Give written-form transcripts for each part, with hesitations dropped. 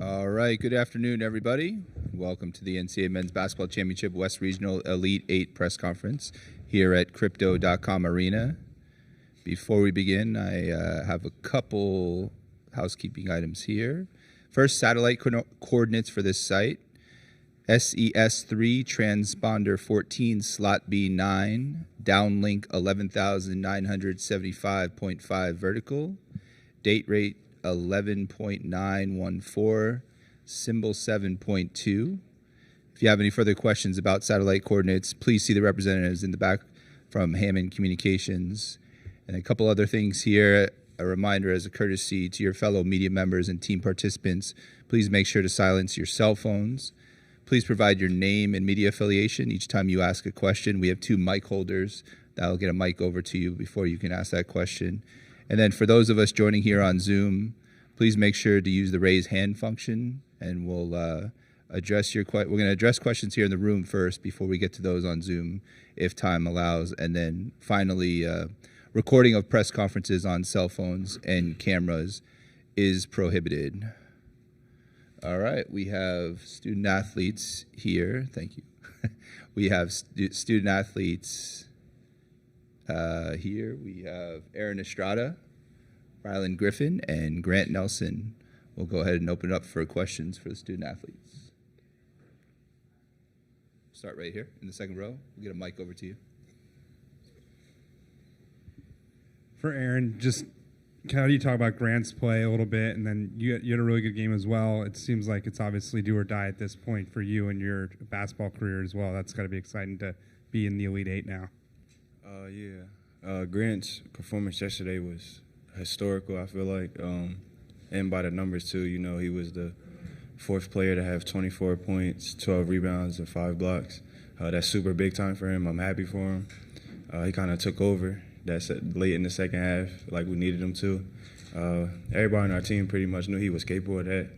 All right, good afternoon, everybody. Welcome to the NCAA Men's Basketball Championship West Regional Elite 8 press conference here at Crypto.com Arena. Before we begin, I have a couple housekeeping items here. First, satellite coordinates for this site. SES3 transponder 14 slot B9, downlink 11,975.5 vertical, date rate 11.914, symbol 7.2. If you have any further questions about satellite coordinates, please see the representatives in the back from Hammond Communications. And a couple other things here. A reminder as a courtesy to your fellow media members and team participants, please make sure to silence your cell phones. Please provide your name and media affiliation each time you ask a question. We have 2 mic holders that will get a mic over to you before you can ask that question. And then for those of us joining here on Zoom, please make sure to use the raise hand function, and we'll address your we're going to address questions here in the room first before we get to those on Zoom, if time allows. And then finally, recording of press conferences on cell phones and cameras is prohibited. All right, we have student athletes here. Thank you. We have student athletes here. We have Estrada, Rylan Griffen, and Grant Nelson. We'll go ahead and open it up for questions for the student athletes. Start right here in the second row. We'll get a mic over to you. For Aaron, just how do you talk about Grant's play a little bit, and then you had a really good game as well. It seems like it's obviously do or die at this point for you and your basketball career as well. That's got to be exciting to be in the Elite 8 now. Grant's performance yesterday was historical, I feel like, and by the numbers too. You know, he was the 4th player to have 24 points, 12 rebounds, and 5 blocks. That's super big time for him. I'm happy for him. He kind of took over. That's late in the second half, like we needed him to. Everybody on our team pretty much knew he was capable of that,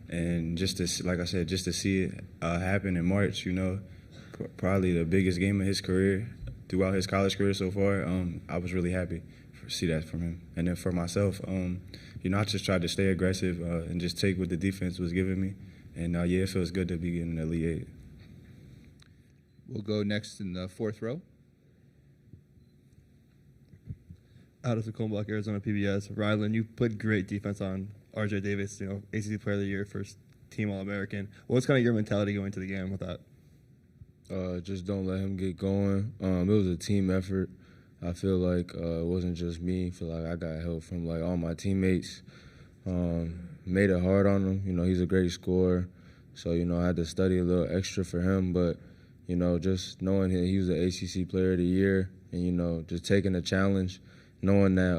and just to, like I said, just to see it happen in March, you know, probably the biggest game of his career throughout his college career so far. I was really happy to see that from him. And then for myself, you know, I just tried to stay aggressive and just take what the defense was giving me. And it feels good to be getting the Elite 8. We'll go next in the 4th row. Out of Tacoma Block, Arizona PBS. Rylan, you played great defense on RJ Davis, you know, ACC Player of the Year, first team All-American. What's kind of your mentality going to the game with that? Just don't let him get going. It was a team effort. I feel like it wasn't just me. I feel like I got help from like all my teammates. Made it hard on him. You know, he's a great scorer. So, you know, I had to study a little extra for him. But, you know, just knowing he was the ACC Player of the Year and, you know, just taking the challenge, knowing that,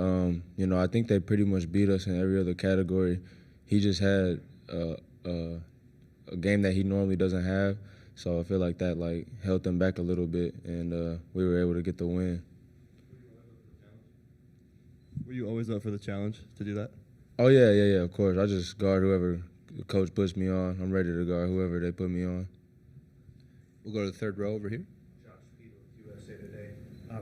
you know, I think they pretty much beat us in every other category. He just had a game that he normally doesn't have. So I feel like that like held them back a little bit, and we were able to get the win. Were you always up for the challenge to do that? Oh, yeah, of course. I just guard whoever the coach puts me on. I'm ready to guard whoever they put me on. We'll go to the 3rd row over here. USA Today.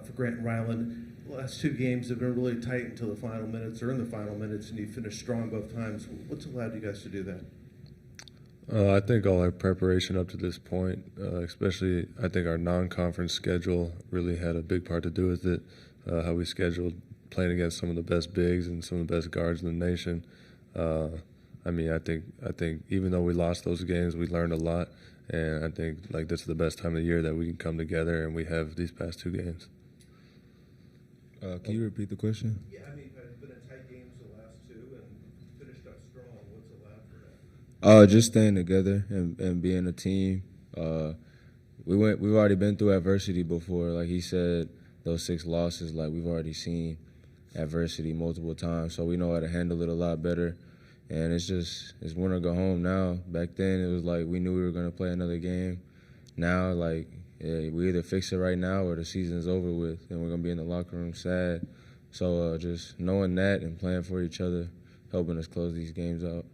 For Grant and Rylan, the last 2 games have been really tight until the final minutes or in the final minutes, and you finished strong both times. What's allowed you guys to do that? I think all our preparation up to this point, especially I think our non-conference schedule really had a big part to do with it, how we scheduled playing against some of the best bigs and some of the best guards in the nation. I think even though we lost those games, we learned a lot, and I think like this is the best time of the year that we can come together, and we have these past 2 games. Can you repeat the question? Yeah, it's been a tight game the last 2 and finished up strong. What's allowed for that? Just staying together and being a team. We've already been through adversity before. Like he said, those 6 losses, like we've already seen adversity multiple times, so we know how to handle it a lot better. And it's win or go home now. Back then, it was like we knew we were going to play another game. Now, like, we either fix it right now or the season's over with, and we're going to be in the locker room sad. So just knowing that and playing for each other, helping us close these games out.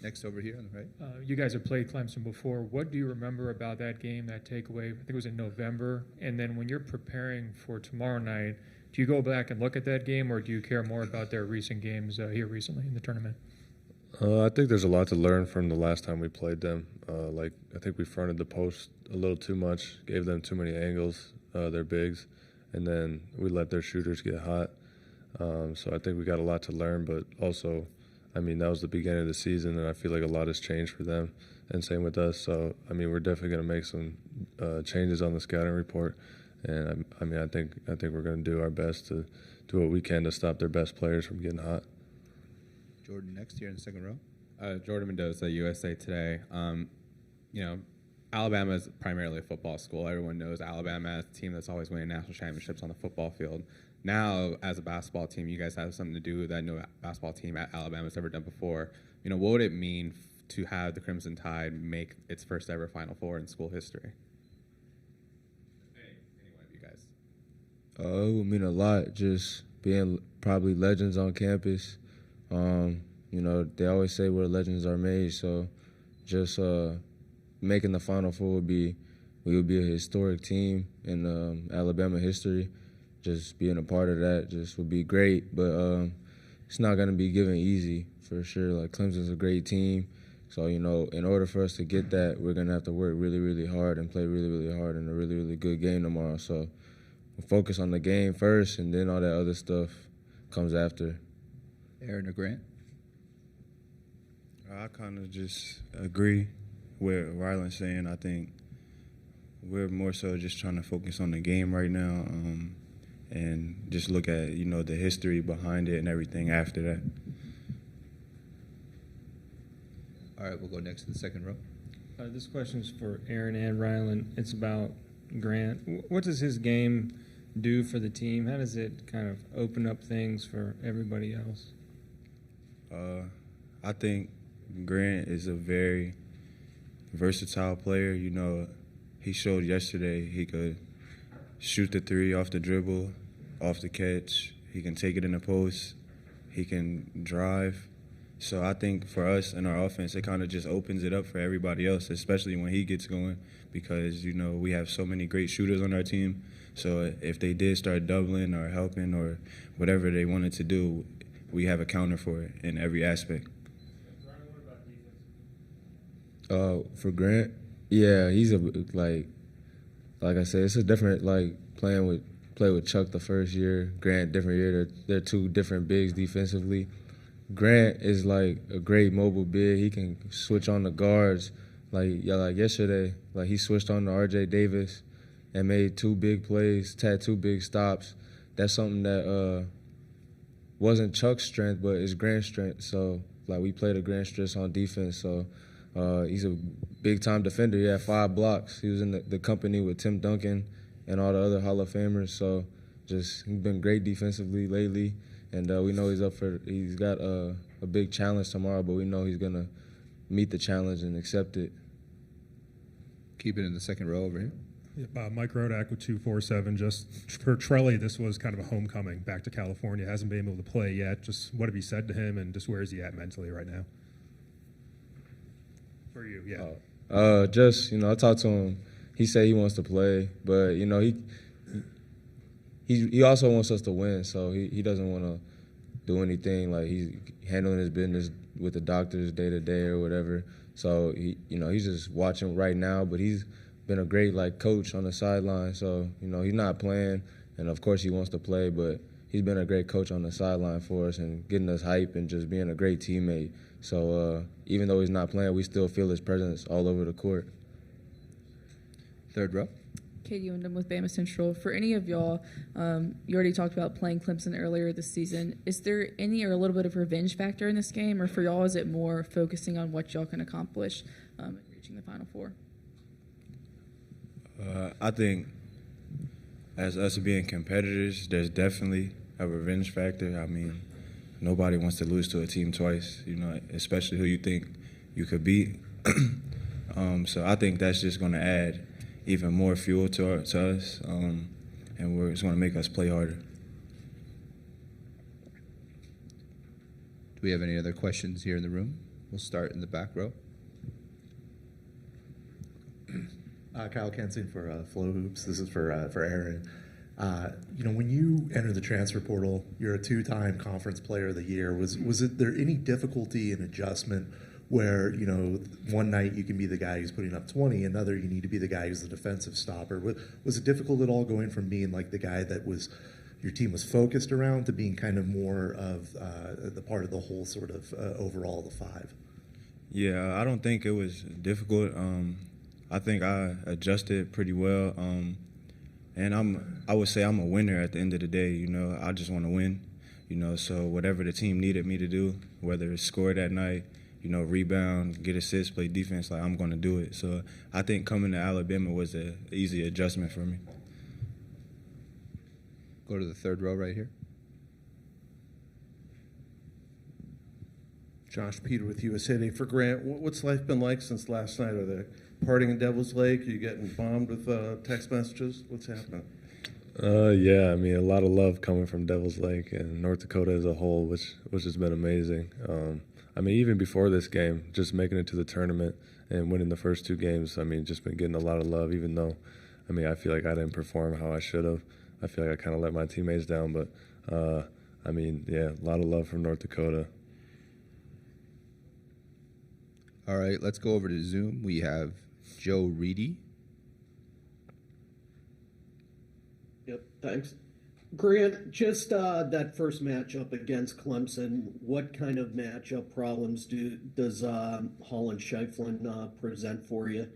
Next over here on the right. You guys have played Clemson before. What do you remember about that game, that takeaway? I think it was in November. And then when you're preparing for tomorrow night, do you go back and look at that game, or do you care more about their recent games here recently in the tournament? I think there's a lot to learn from the last time we played them. I think we fronted the post a little too much, gave them too many angles, their bigs, and then we let their shooters get hot. So I think we got a lot to learn, but also, I mean, that was the beginning of the season, and I feel like a lot has changed for them, and same with us. So, I mean, we're definitely going to make some changes on the scouting report, and I think we're going to do our best to do what we can to stop their best players from getting hot. Jordan next here in the second row. Jordan Mendoza, USA Today. Alabama is primarily a football school. Everyone knows Alabama as a team that's always winning national championships on the football field. Now, as a basketball team, you guys have something to do that no basketball team at Alabama has ever done before. What would it mean to have the Crimson Tide make its first ever Final Four in school history? Any one of you guys. It would mean a lot, just being probably legends on campus. They always say where legends are made, so just making the Final Four we would be a historic team in Alabama history. Just being a part of that just would be great, but it's not going to be given easy for sure. Like, Clemson's a great team, so, in order for us to get that, we're going to have to work really, really hard and play really, really hard in a really, really good game tomorrow. So we'll focus on the game first, and then all that other stuff comes after. Aaron or Grant? I kind of just agree with Rylan saying. I think we're more so just trying to focus on the game right now, and just look at, the history behind it and everything after that. All right, we'll go next to the second row. This question is for Aaron and Rylan. It's about Grant. What does his game do for the team? How does it kind of open up things for everybody else? I think Grant is a very versatile player. He showed yesterday he could shoot the three off the dribble, off the catch. He can take it in the post. He can drive. So I think for us in our offense, it kind of just opens it up for everybody else, especially when he gets going, because, we have so many great shooters on our team. So if they did start doubling or helping or whatever they wanted to do, we have a counter for it in every aspect. For Grant, yeah, he's like I said, it's a different, play with Chuck the first year, Grant different year. They're two different bigs defensively. Grant is like a great mobile big. He can switch on the guards. Like yesterday, he switched on to RJ Davis and made two big plays, had two big stops. That's something that wasn't Chuck's strength, but it's Grant's strength. So, we played a Grant stress on defense. So, he's a big-time defender. He had 5 blocks. He was in the company with Tim Duncan and all the other Hall of Famers. So, he's been great defensively lately. And we know he's got a big challenge tomorrow, but we know he's going to meet the challenge and accept it. Keep it in the second row over here. Yep, Mike Rodak with 247. Just for Trelly, this was kind of a homecoming back to California. Hasn't been able to play yet. Just what have you said to him, and just where is he at mentally right now? For you, yeah. I talked to him. He said he wants to play, but he also wants us to win. So he doesn't want to do anything. He's handling his business with the doctors day to day or whatever. So he's just watching right now. But he's been a great coach on the sideline. So he's not playing, and of course he wants to play, but he's been a great coach on the sideline for us and getting us hype and just being a great teammate. So even though he's not playing, we still feel his presence all over the court. Third row. Katie Windham with Bama Central. For any of y'all, you already talked about playing Clemson earlier this season. Is there any or a little bit of revenge factor in this game, or for y'all is it more focusing on what y'all can accomplish in reaching the Final Four? I think as us being competitors, there's definitely a revenge factor. I mean, nobody wants to lose to a team twice, especially who you think you could beat. So I think that's just going to add even more fuel to us, and it's going to make us play harder. Do we have any other questions here in the room? We'll start in the back row. Kyle Kensing for Flow Hoops. This is for Aaron. When you enter the transfer portal, you're a two-time conference player of the year. Was there any difficulty in adjustment where, one night you can be the guy who's putting up 20, another you need to be the guy who's the defensive stopper? Was it difficult at all going from being like the guy that your team was focused around to being kind of more of the part of the whole sort of overall the five? Yeah, I don't think it was difficult. I think I adjusted pretty well. And I would say I'm a winner at the end of the day. I just want to win. So whatever the team needed me to do, whether it's score that night, rebound, get assists, play defense, I'm going to do it. So I think coming to Alabama was an easy adjustment for me. Go to the third row right here. Josh Peter with USA Today. For Grant, what's life been like since last night? Are they partying in Devil's Lake? Are you getting bombed with text messages? What's happening? Yeah, a lot of love coming from Devil's Lake and North Dakota as a whole, which has been amazing. Even before this game, just making it to the tournament and winning the first two games, just been getting a lot of love, even though, I feel like I didn't perform how I should have. I feel like I kind of let my teammates down, but, yeah, a lot of love from North Dakota. All right, let's go over to Zoom. We have Joe Reedy. Yep, thanks. Grant, just that first matchup against Clemson, what kind of matchup problems does Holland Scheifelen present for you?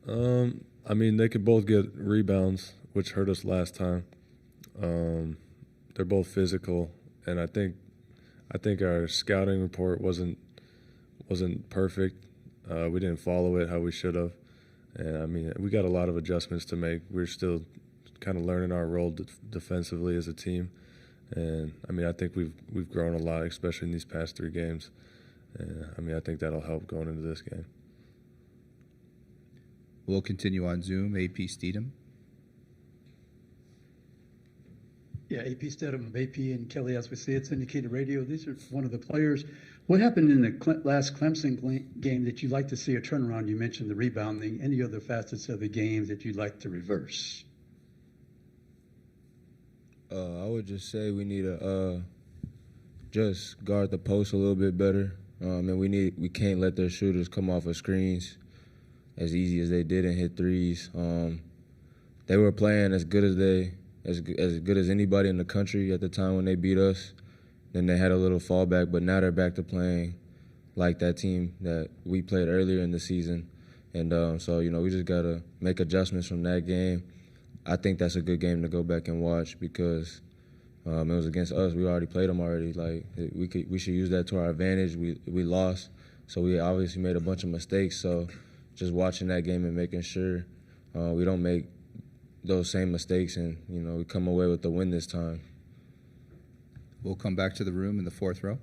They could both get rebounds, which hurt us last time. They're both physical, and I think our scouting report wasn't perfect. We didn't follow it how we should have, and we got a lot of adjustments to make. We're still kind of learning our role defensively as a team, and I think we've grown a lot, especially in these past three games. And I think that'll help going into this game. We'll continue on Zoom. AP Steedham. Yeah, AP Stedham of AP and Kelly, as we see it, syndicated radio. These are one of the players. What happened in the last Clemson game that you'd like to see a turnaround? You mentioned the rebounding. Any other facets of the game that you'd like to reverse? I would just say we need to just guard the post a little bit better. And we can't let their shooters come off of screens as easy as they did and hit threes. They were playing as good as anybody in the country at the time when they beat us. Then they had a little fallback, but now they're back to playing like that team that we played earlier in the season. And so we just got to make adjustments from that game. I think that's a good game to go back and watch because it was against us. We already played them already. We should use that to our advantage. We lost, so we obviously made a bunch of mistakes. So just watching that game and making sure we don't make those same mistakes and we come away with the win this time. We'll come back to the room in the fourth row.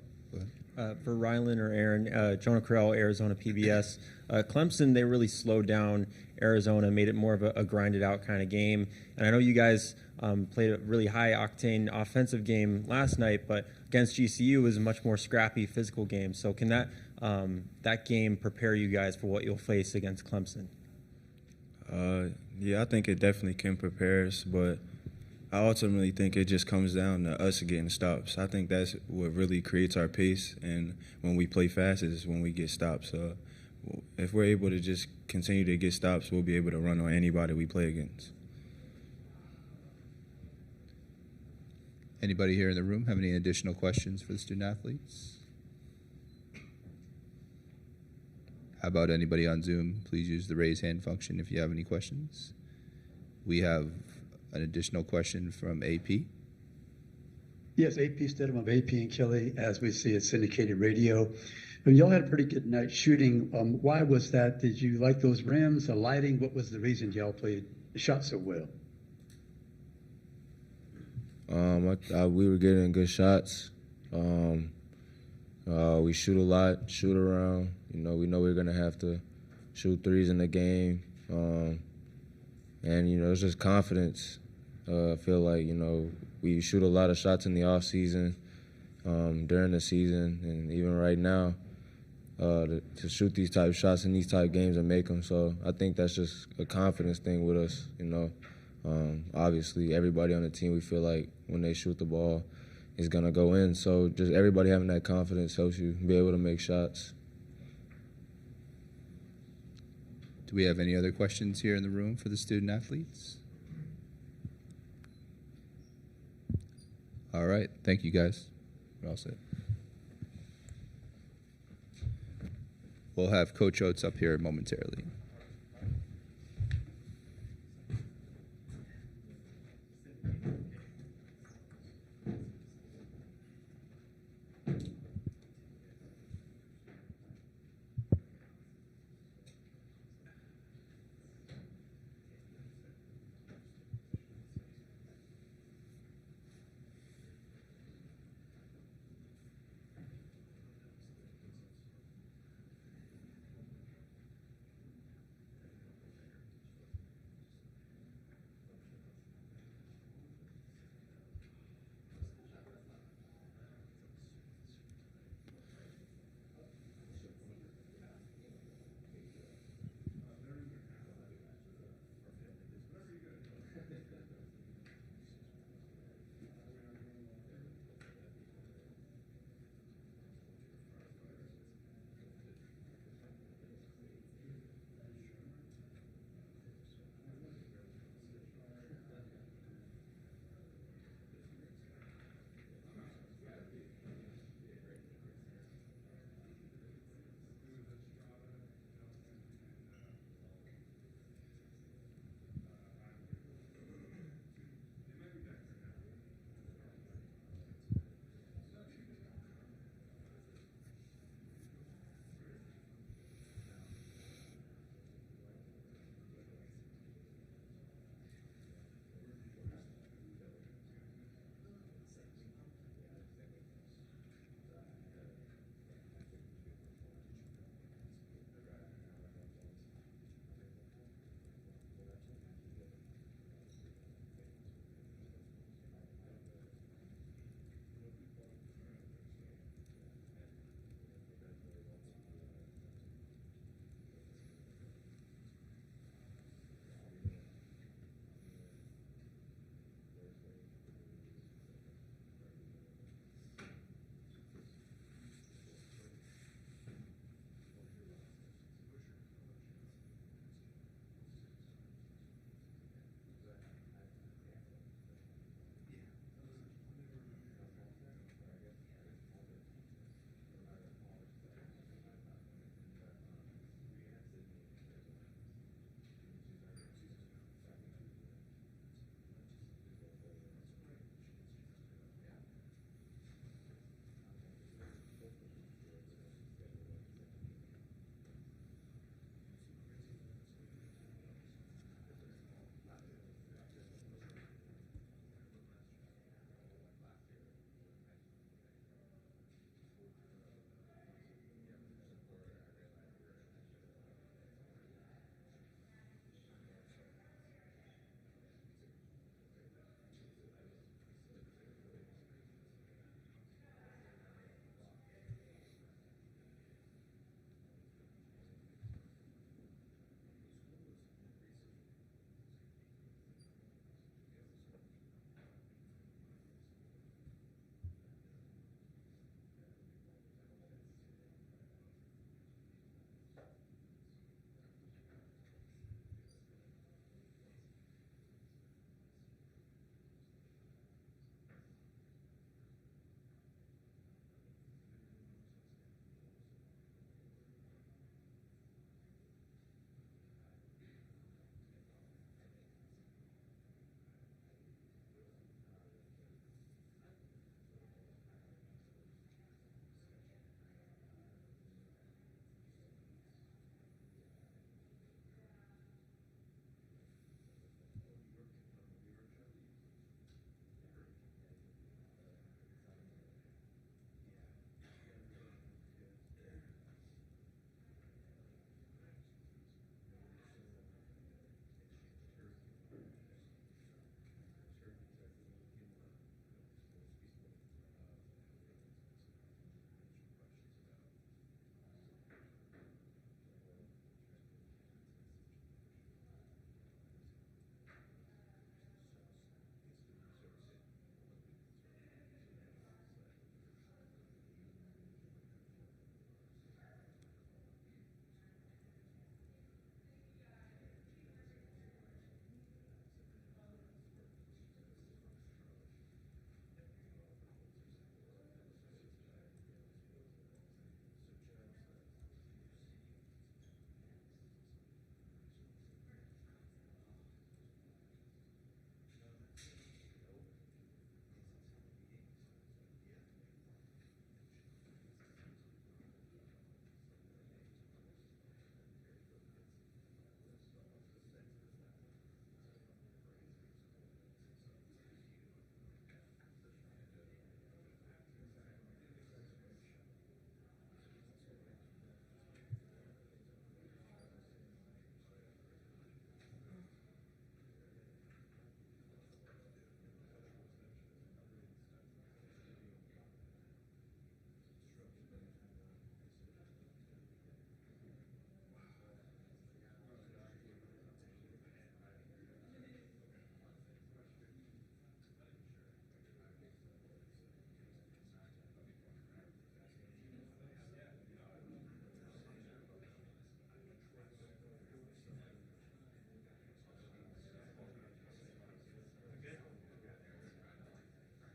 For Rylan or Aaron, Jonah Corral, Arizona PBS. Clemson, they really slowed down Arizona, made it more of a grinded-out kind of game. And I know you guys played a really high-octane offensive game last night, but against GCU was a much more scrappy, physical game. So can that game prepare you guys for what you'll face against Clemson? Yeah, I think it definitely can prepare us, but I ultimately think it just comes down to us getting stops. I think that's what really creates our pace, and when we play fast is when we get stops. So if we're able to just continue to get stops, we'll be able to run on anybody we play against. Anybody here in the room have any additional questions for the student athletes? How about anybody on Zoom? Please use the raise hand function if you have any questions. We have an additional question from AP. Yes, AP Stedham of AP and Kelly, as we see it, syndicated radio. Y'all had a pretty good night shooting. Why was that? Did you like those rims, the lighting? What was the reason y'all shot so well? We were getting good shots. We shoot a lot, shoot around. We know we're gonna have to shoot threes in the game. And it's just confidence. I feel like we shoot a lot of shots in the off season, during the season, and even right now, to shoot these type of shots in these type of games and make them. So I think that's just a confidence thing with us. Obviously, everybody on the team, we feel like when they shoot the ball, it's going to go in. So just everybody having that confidence helps you be able to make shots. Do we have any other questions here in the room for the student athletes? All right. Thank you, guys. We're all set. We'll have Coach Oats up here momentarily.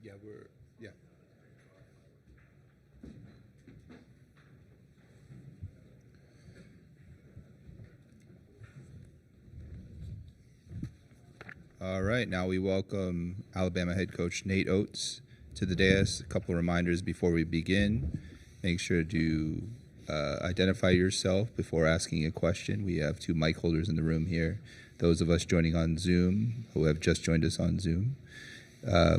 Yeah. All right, now we welcome Alabama head coach Nate Oats to the dais. A couple of reminders before we begin. Make sure to identify yourself before asking a question. We have 2 mic holders in the room here. Those of us joining on Zoom, who have just joined us on Zoom,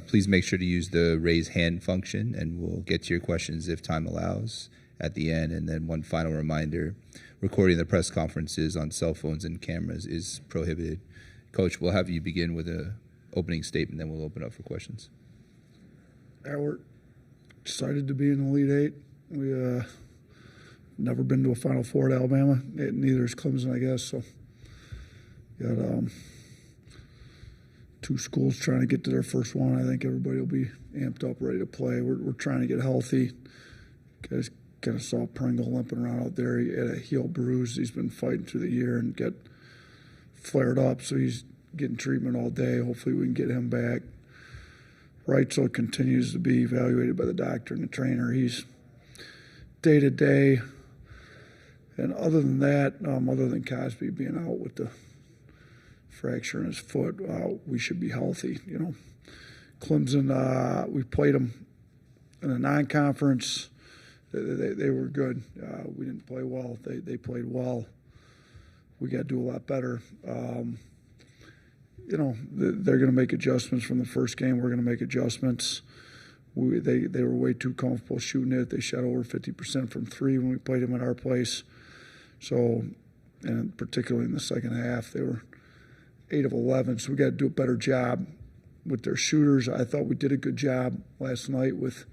please make sure to use the raise hand function, and we'll get to your questions if time allows at the end. And then one final reminder, recording the press conferences on cell phones and cameras is prohibited. Coach, we'll have you begin with an opening statement, then we'll open up for questions. Yeah, we're excited to be in the Elite Eight. We never been to a Final Four at Alabama. Neither is Clemson, I guess. So, got 2 schools trying to get to their first one. I think everybody will be amped up, ready to play. We're trying to get healthy. Guys kind of saw Pringle limping around out there. He had a heel bruise. He's been fighting through the year and got flared up, so he's getting treatment all day. Hopefully we can get him back. Reitzel continues to be evaluated by the doctor and the trainer. He's day to day. And other than that, other than Cosby being out with the fracture in his foot, we should be healthy. You know, Clemson, we played them in a non-conference. They were good. We didn't play well. They played well. We got to do a lot better. You know, they're going to make adjustments from the first game. We're going to make adjustments. They were way too comfortable shooting it. They shot over 50% from 3 when we played them at our place. So, and particularly in the second half, they were 8 of 11. So we got to do a better job with their shooters. I thought we did a good job last night with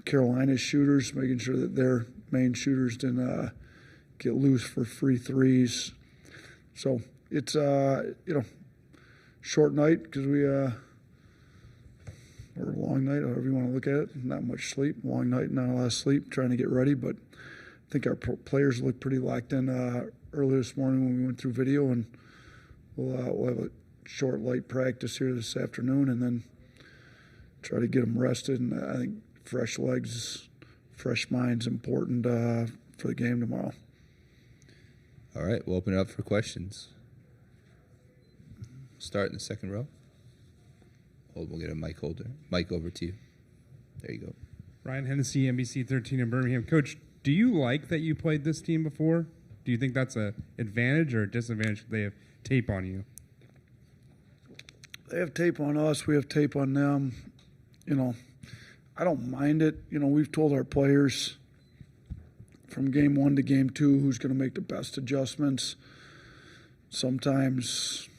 Carolina's shooters, making sure that their main shooters didn't get loose for free threes. So it's you know, short night because or a long night, however you want to look at it. Not much sleep, long night, not a lot of sleep, trying to get ready. But I think our players look pretty locked in early this morning when we went through video, and we'll have a short, light practice here this afternoon, and then try to get them rested. And I think fresh legs, fresh minds important for the game tomorrow. All right, we'll open it up for questions. Start in the second row. We'll get a mic holder. Mic over to you. There you go. Ryan Hennessy, NBC 13 in Birmingham. Coach, do you like that you played this team before? Do you think that's an advantage or a disadvantage if they have tape on you? They have tape on us. We have tape on them. You know, I don't mind it. You know, we've told our players from game 1 to game 2 who's going to make the best adjustments. Sometimes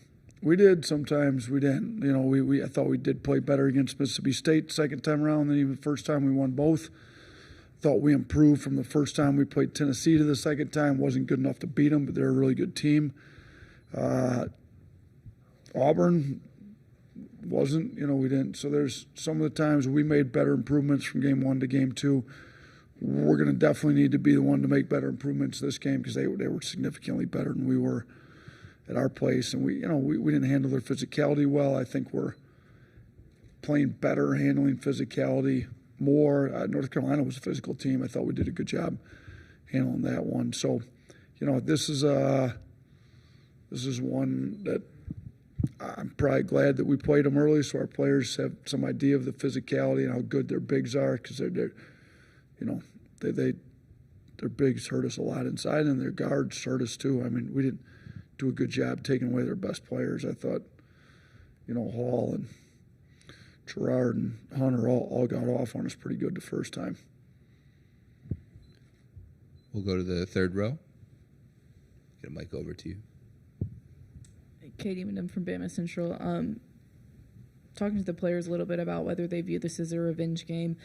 we did, sometimes we didn't. You know, I thought we did play better against Mississippi State second time around than even the first time we won both. Thought we improved from the first time we played Tennessee to the second time. Wasn't good enough to beat them, but they're a really good team. Auburn wasn't, you know, we didn't. So there's some of the times we made better improvements from game 1 to game 2. We're going to definitely need to be the one to make better improvements this game because they were significantly better than we were at our place. And we didn't handle their physicality well. I think we're playing better, handling physicality more. North Carolina was a physical team. I thought we did a good job handling that one. So, you know, this is one that I'm probably glad that we played them early, so our players have some idea of the physicality and how good their bigs are, because they're you know, their bigs hurt us a lot inside, and their guards hurt us too. I mean, we didn't do a good job taking away their best players. I thought, you know, Hall and Gerard and Hunter all got off on us pretty good the first time. We'll go to the third row. Get a mic over to you. Katie Mendham from Bama Central. Talking to the players a little bit about whether they view this as a revenge game.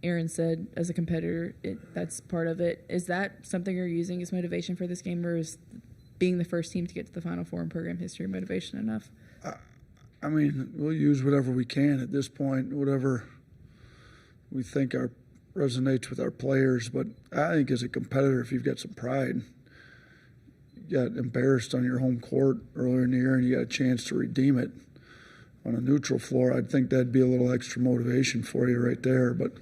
Aaron said, as a competitor, that's part of it. Is that something you're using as motivation for this game, or is being the first team to get to the Final Four in program history motivation enough? I mean, we'll use whatever we can at this point, whatever we think resonates with our players. But I think as a competitor, if you've got some pride, you got embarrassed on your home court earlier in the year and you got a chance to redeem it. on a neutral floor, I'd think that'd be a little extra motivation for you right there. But,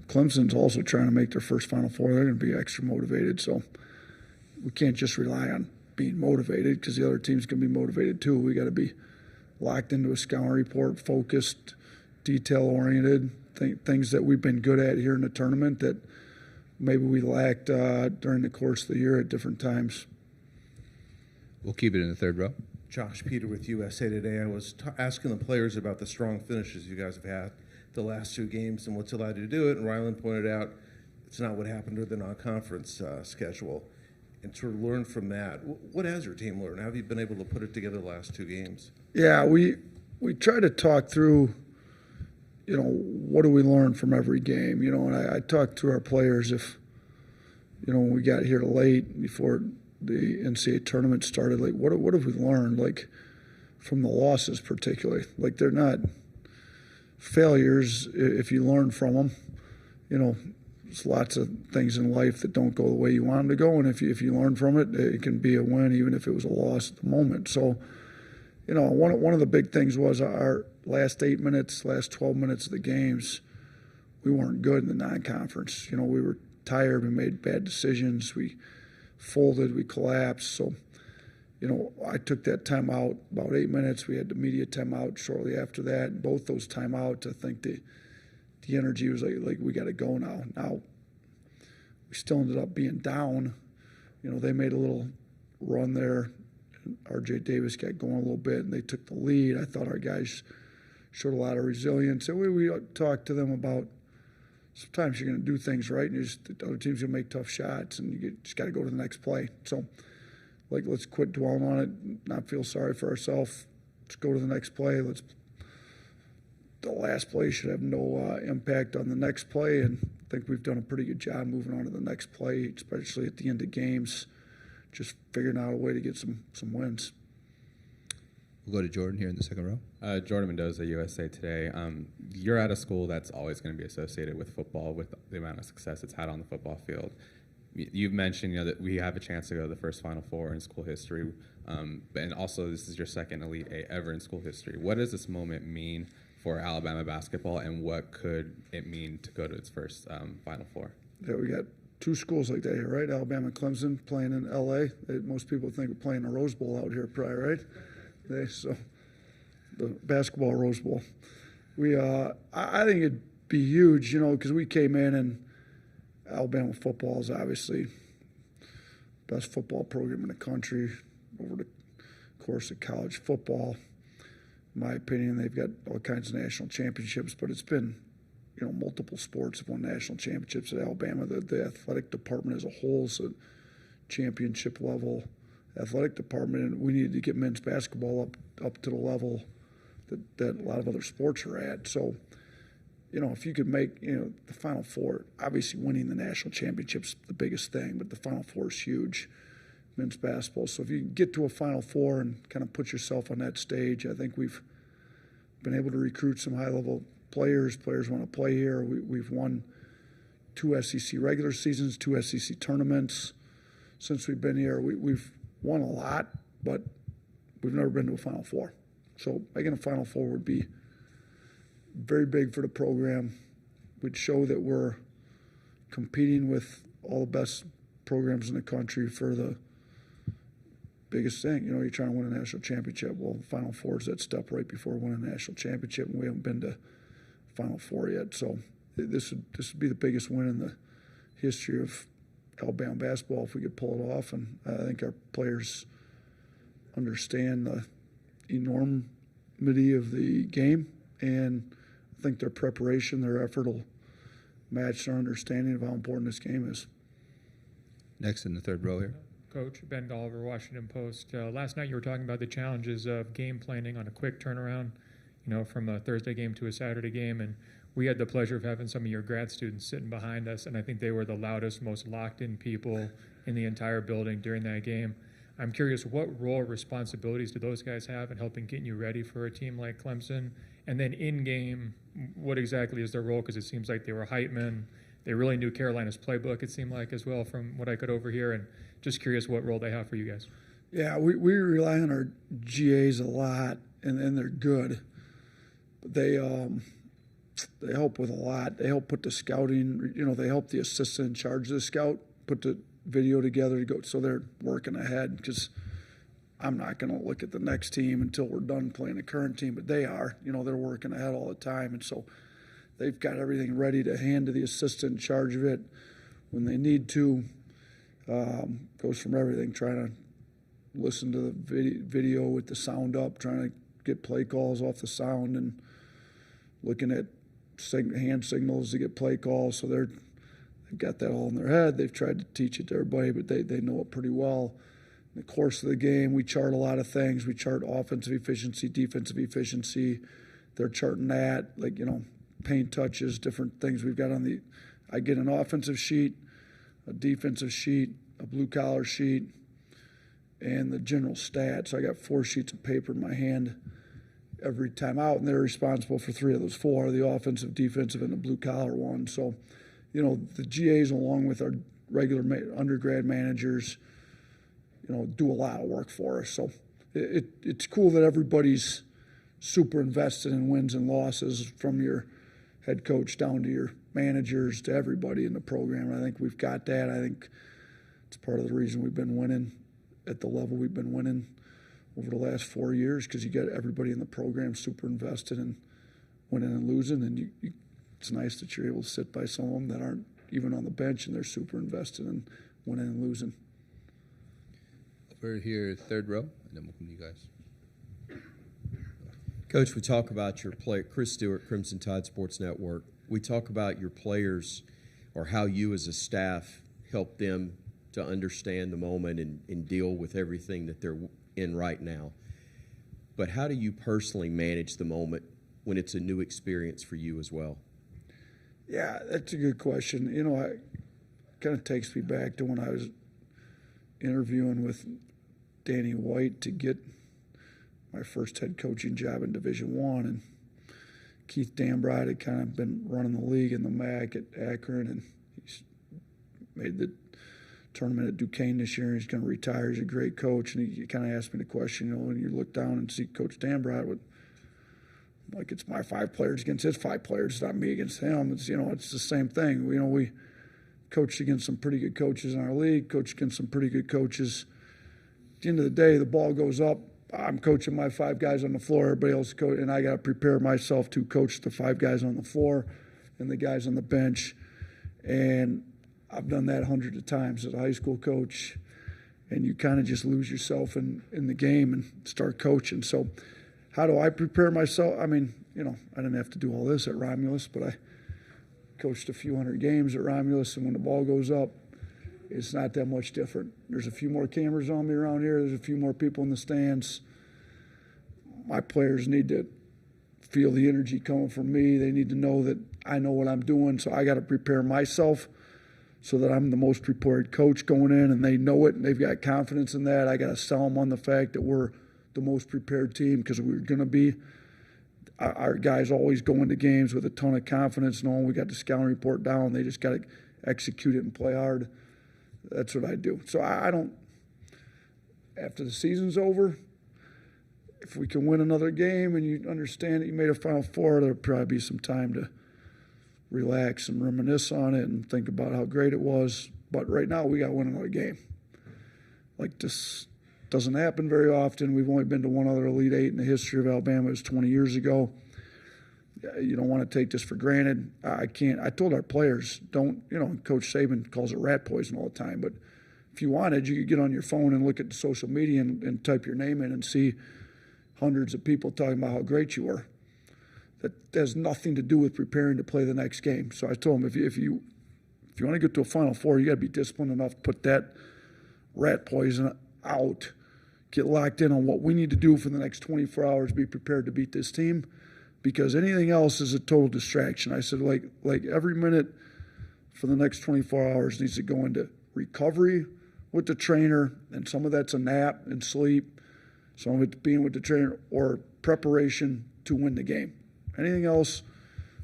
Clemson's also trying to make their first Final Four. They're going to be extra motivated. So we can't just rely on being motivated because the other team's going to be motivated too. We got to be locked into a scouting report, focused, detail-oriented, things that we've been good at here in the tournament that maybe we lacked during the course of the year at different times. We'll keep it in the third row. Josh Peter with USA Today. I was asking the players about the strong finishes you guys have had the last 2 games and what's allowed you to do it, and Rylan pointed out it's not what happened to the non-conference schedule. And sort of learn from that. What has your team learned? How have you been able to put it together the last 2 games? Yeah, we try to talk through, what do we learn from every game? And I talked to our players if, when we got here late before the NCAA tournament started, like what have we learned, like from the losses particularly? Like they're not failures if you learn from them. There's lots of things in life that don't go the way you want them to go, and if you learn from it, it can be a win even if it was a loss at the moment. So, one of the big things was our last 8 minutes, last 12 minutes of the games, we weren't good in the non-conference. We were tired, we made bad decisions, we folded, we collapsed. So, I took that timeout about 8 minutes. We had the media timeout shortly after that. And both those timeouts, I think the energy was like we got to go now. Now, we still ended up being down. They made a little run there. And R.J. Davis got going a little bit, and they took the lead. I thought our guys showed a lot of resilience. And we talked to them about sometimes you're going to do things right, and the other team's going to make tough shots, and you just got to go to the next play. So, let's quit dwelling on it, not feel sorry for ourselves. Let's go to the next play. The last play should have no impact on the next play, and I think we've done a pretty good job moving on to the next play, especially at the end of games, just figuring out a way to get some wins. We'll go to Jordan here in the second row. Jordan Mendoza, USA Today. You're at a school that's always going to be associated with football, with the amount of success it's had on the football field. You've mentioned that we have a chance to go to the first Final Four in school history, and also this is your second Elite Eight ever in school history. What does this moment mean for Alabama basketball, and what could it mean to go to its first Final Four? Yeah, we got 2 schools like that here, right? Alabama and Clemson playing in L.A. Most people think we're playing a Rose Bowl out here probably, right? So the basketball Rose Bowl. I think it'd be huge, because we came in and Alabama football is obviously best football program in the country over the course of college football. In my opinion, they've got all kinds of national championships, but it's been, multiple sports have won national championships at Alabama. The athletic department as a whole is a championship level athletic department, and we needed to get men's basketball up to the level that a lot of other sports are at. So, if you could make, the Final Four, obviously winning the national championship's the biggest thing, but the Final Four is huge, men's basketball. So if you can get to a Final Four and kind of put yourself on that stage, I think we've been able to recruit some high-level players. Players want to play here. We've won 2 SEC regular seasons, 2 SEC tournaments since we've been here. We've won a lot, but we've never been to a Final Four. So making a Final Four would be very big for the program. Would show that we're competing with all the best programs in the country for the biggest thing. You're trying to win a national championship. Well, the Final Four is that step right before winning a national championship, and we haven't been to Final Four yet. So this would be the biggest win in the history of Alabama basketball if we could pull it off. And I think our players understand the enormity of the game, and I think their preparation, their effort will match their understanding of how important this game is. Next in the third row here. Coach Ben Golliver, Washington Post. Last night you were talking about the challenges of game planning on a quick turnaround, from a Thursday game to a Saturday game. And we had the pleasure of having some of your grad students sitting behind us, and I think they were the loudest, most locked-in people in the entire building during that game. I'm curious, what role or responsibilities do those guys have in helping get you ready for a team like Clemson? And then in-game, what exactly is their role? Because it seems like they were hype men. They really knew Carolina's playbook, it seemed like, as well, from what I could overhear. And just curious what role they have for you guys. Yeah, we rely on our GAs a lot, and they're good. But they help with a lot. They help put the scouting. They help the assistant in charge of the scout put the video together to go. So they're working ahead because I'm not going to look at the next team until we're done playing the current team. But they are. They're working ahead all the time, and so they've got everything ready to hand to the assistant in charge of it when they need to. Goes from everything, trying to listen to the video with the sound up, trying to get play calls off the sound, and looking at hand signals to get play calls. So they've got that all in their head. They've tried to teach it to everybody, but they know it pretty well. In the course of the game, we chart a lot of things. We chart offensive efficiency, defensive efficiency. They're charting that, paint touches, different things we've got I get an offensive sheet, a defensive sheet, a blue-collar sheet, and the general stats. So I got 4 sheets of paper in my hand every time out, and they're responsible for 3 of those 4, the offensive, defensive, and the blue-collar one. So, the GAs along with our regular undergrad managers, do a lot of work for us. So it's cool that everybody's super invested in wins and losses, from your head coach down to your managers to everybody in the program. I think we've got that. I think it's part of the reason we've been winning at the level we've been winning over the last 4 years, because you got everybody in the program super invested in winning and losing, and it's nice that you're able to sit by some of them that aren't even on the bench, and they're super invested in winning and losing. Over here, third row, and then we'll come to you guys. Coach, we talk about your play. Chris Stewart, Crimson Tide Sports Network. We talk about your players, or how you as a staff help them to understand the moment and deal with everything that they're in right now. But how do you personally manage the moment when it's a new experience for you as well? Yeah, that's a good question. It kind of takes me back to when I was interviewing with Danny White to get my first head coaching job in Division I, and Keith Dambride had kind of been running the league in the MAC at Akron, and he's made the tournament at Duquesne this year, and he's going to retire. He's a great coach, and he kind of asked me the question, when you look down and see Coach Dambride, it's my 5 players against his 5 players, it's not me against him. It's it's the same thing. We coached against some pretty good coaches in our league, coached against some pretty good coaches. At the end of the day, the ball goes up. I'm coaching my 5 guys on the floor, everybody else coach, and I got to prepare myself to coach the 5 guys on the floor and the guys on the bench. And I've done that hundreds of times as a high school coach, and you kind of just lose yourself in the game and start coaching. So how do I prepare myself? I mean, I didn't have to do all this at Romulus, but I coached a few hundred games at Romulus, and when the ball goes up, it's not that much different. There's a few more cameras on me around here. There's a few more people in the stands. My players need to feel the energy coming from me. They need to know that I know what I'm doing, so I got to prepare myself so that I'm the most prepared coach going in, and they know it, and they've got confidence in that. I got to sell them on the fact that we're the most prepared team, because we're going to be. Our guys always go into games with a ton of confidence, knowing we got the scouting report down. They just got to execute it and play hard. That's what I do. So I don't, after the season's over, if we can win another game and you understand that you made a Final Four, there'll probably be some time to relax and reminisce on it and think about how great it was. But right now, we got to win another game. This doesn't happen very often. We've only been to one other Elite Eight in the history of Alabama. It was 20 years ago. You don't want to take this for granted. I told our players, don't, Coach Saban calls it rat poison all the time, but if you wanted, you could get on your phone and look at the social media and type your name in and see hundreds of people talking about how great you were. That has nothing to do with preparing to play the next game. So I told them, if you want to get to a Final Four, you got to be disciplined enough to put that rat poison out, get locked in on what we need to do for the next 24 hours, be prepared to beat this team, because anything else is a total distraction. I said, like every minute for the next 24 hours needs to go into recovery with the trainer, and some of that's a nap and sleep, some of it's being with the trainer, or preparation to win the game. Anything else,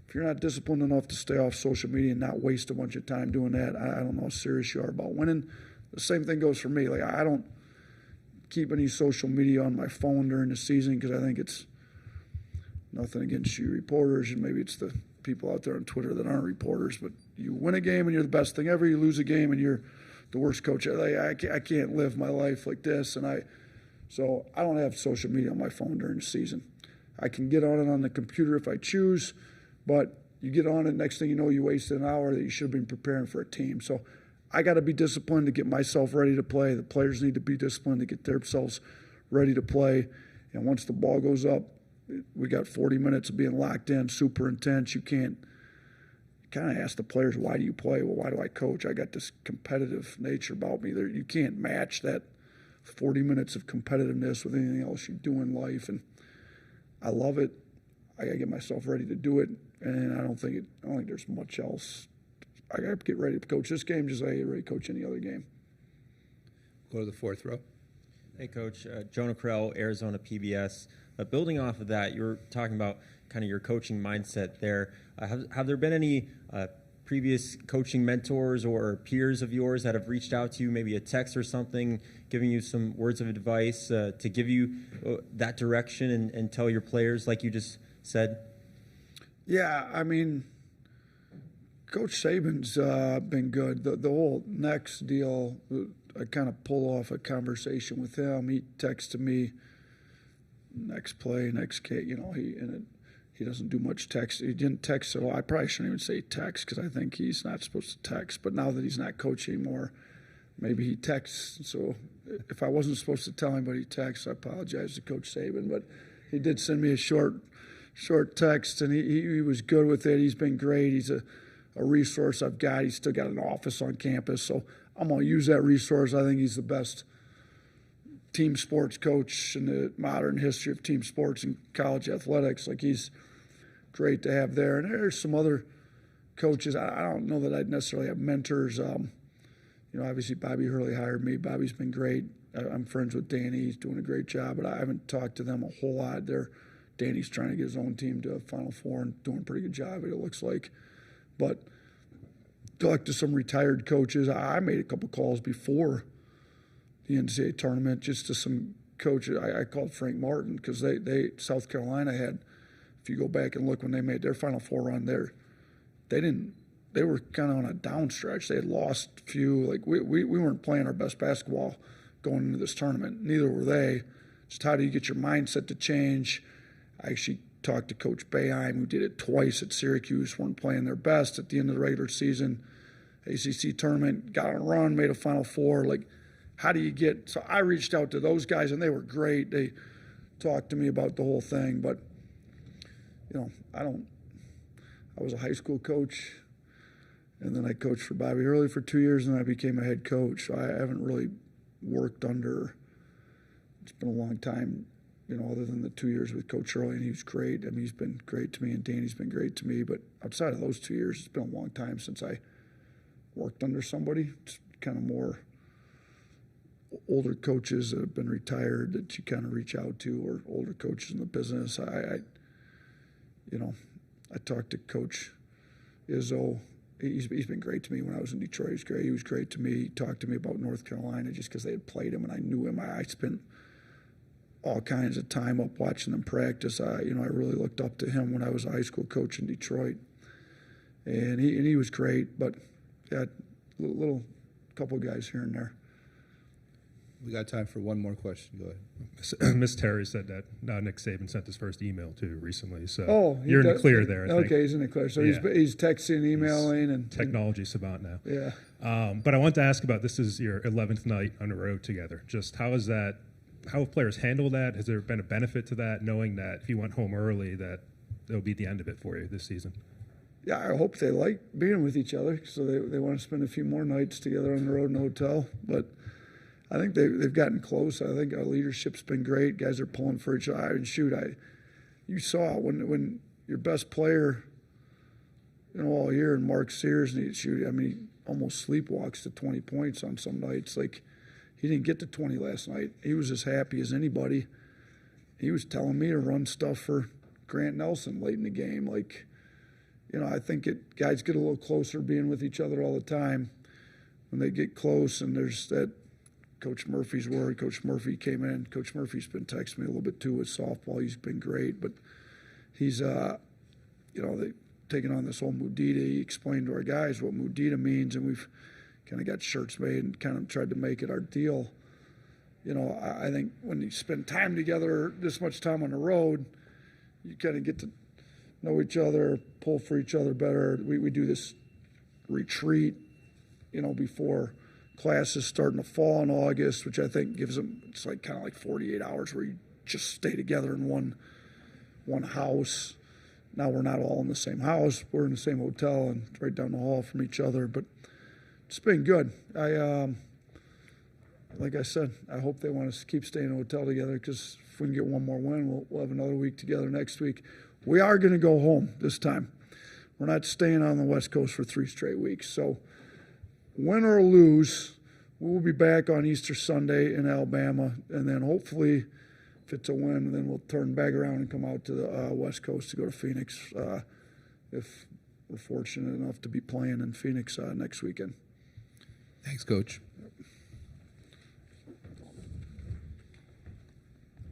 if you're not disciplined enough to stay off social media and not waste a bunch of time doing that, I don't know how serious you are about winning. The same thing goes for me. keep any social media on my phone during the season because I think it's nothing against you reporters, and maybe it's the people out there on Twitter that aren't reporters, but you win a game and you're the best thing ever. You lose a game and you're the worst coach. I can't live my life like this, so I don't have social media on my phone during the season. I can get on it on the computer if I choose, but you get on it, next thing you know, you wasted an hour that you should have been preparing for a team. So I got to be disciplined to get myself ready to play. The players need to be disciplined to get themselves ready to play. And once the ball goes up, we got 40 minutes of being locked in, super intense. You can't kind of ask the players, why do you play? Well, why do I coach? I got this competitive nature about me. You can't match that 40 minutes of competitiveness with anything else you do in life. And I love it. I got to get myself ready to do it. And I don't think there's much else. I got to get ready to coach this game just like I get ready to coach any other game. Go to the fourth row. Hey, Coach. Jonah Krell, Arizona PBS. Building off of that, you were talking about kind of your coaching mindset there. Have there been any previous coaching mentors or peers of yours that have reached out to you, maybe a text or something, giving you some words of advice to give you that direction and tell your players, like you just said? Yeah, I mean, Coach Saban's been good. The whole next deal, I kind of pull off a conversation with him. He texted me, next play, next kick. He doesn't do much text. He didn't text at all. I probably shouldn't even say text because I think he's not supposed to text. But now that he's not coaching anymore, maybe he texts. So if I wasn't supposed to tell anybody he texts, I apologize to Coach Saban. But he did send me a short text, and he was good with it. He's been great. He's a resource I've got. He's still got an office on campus, so I'm going to use that resource. I think he's the best team sports coach in the modern history of team sports and college athletics. Like, he's great to have there. And there's some other coaches. I don't know that I'd necessarily have mentors. Obviously Bobby Hurley hired me. Bobby's been great. I'm friends with Danny. He's doing a great job, but I haven't talked to them a whole lot. Danny's trying to get his own team to a Final Four and doing a pretty good job, it looks like. But talked to some retired coaches. I made a couple calls before the NCAA tournament just to some coaches. I called Frank Martin because they South Carolina had, if you go back and look when they made their Final Four run there, they were kind of on a down stretch. They had lost a few. Like, we weren't playing our best basketball going into this tournament. Neither were they. Just how do you get your mindset to change? I actually talked to Coach Boeheim, who did it twice at Syracuse, weren't playing their best at the end of the regular season. ACC tournament, got on a run, made a Final Four. Like, how do you get – so I reached out to those guys, and they were great. They talked to me about the whole thing. But, I was a high school coach, and then I coached for Bobby Hurley for 2 years, and then I became a head coach. So I haven't really worked under – it's been a long time, other than the 2 years with Coach Hurley, and he was great. I mean, he's been great to me, and Danny's been great to me. But outside of those 2 years, it's been a long time since I worked under somebody. It's kind of more older coaches that have been retired that you kind of reach out to, or older coaches in the business. I talked to Coach Izzo. He's been great to me when I was in Detroit. He was great to me. He talked to me about North Carolina just because they had played him and I knew him. I spent all kinds of time up watching them practice. I really looked up to him when I was a high school coach in Detroit, and he was great. But yeah, little couple guys here and there. We got time for one more question. Go ahead. Miss Terry said that Nick Saban sent his first email too recently. So you're in the does, clear there. I think. Okay, he's in the clear. So yeah. he's texting, emailing, and technology savant now. Yeah. But I want to ask about, this is your 11th night on the road together. Just how have players handled that? Has there been a benefit to that, knowing that if you went home early, that it'll be the end of it for you this season? Yeah, I hope they like being with each other, so they want to spend a few more nights together on the road in a hotel. But I think they've gotten close. I think our leadership's been great. Guys are pulling for each other. And shoot, you saw when your best player, all year, and Mark Sears, and he almost sleepwalks to 20 points on some nights. Like, he didn't get to 20 last night. He was as happy as anybody. He was telling me to run stuff for Grant Nelson late in the game. Like, I think guys get a little closer being with each other all the time. When they get close and there's that Coach Murphy's word. Coach Murphy came in. Coach Murphy's been texting me a little bit too with softball. He's been great, but he's, they taking on this whole Mudita. He explained to our guys what Mudita means, and we've kind of got shirts made and kind of tried to make it our deal. I think when you spend time together, this much time on the road, you kind of get to know each other, pull for each other better. We do this retreat, before classes start in the fall in August, which I think gives them, it's like kind of like 48 hours where you just stay together in one house. Now we're not all in the same house. We're in the same hotel and right down the hall from each other, but it's been good. Like I said, I hope they want us to keep staying in a hotel together, because if we can get one more win, we'll have another week together next week. We are going to go home this time. We're not staying on the West Coast for 3 straight weeks. So win or lose, we'll be back on Easter Sunday in Alabama, and then hopefully if it's a win, then we'll turn back around and come out to the West Coast to go to Phoenix if we're fortunate enough to be playing in Phoenix next weekend. Thanks, Coach. Yep.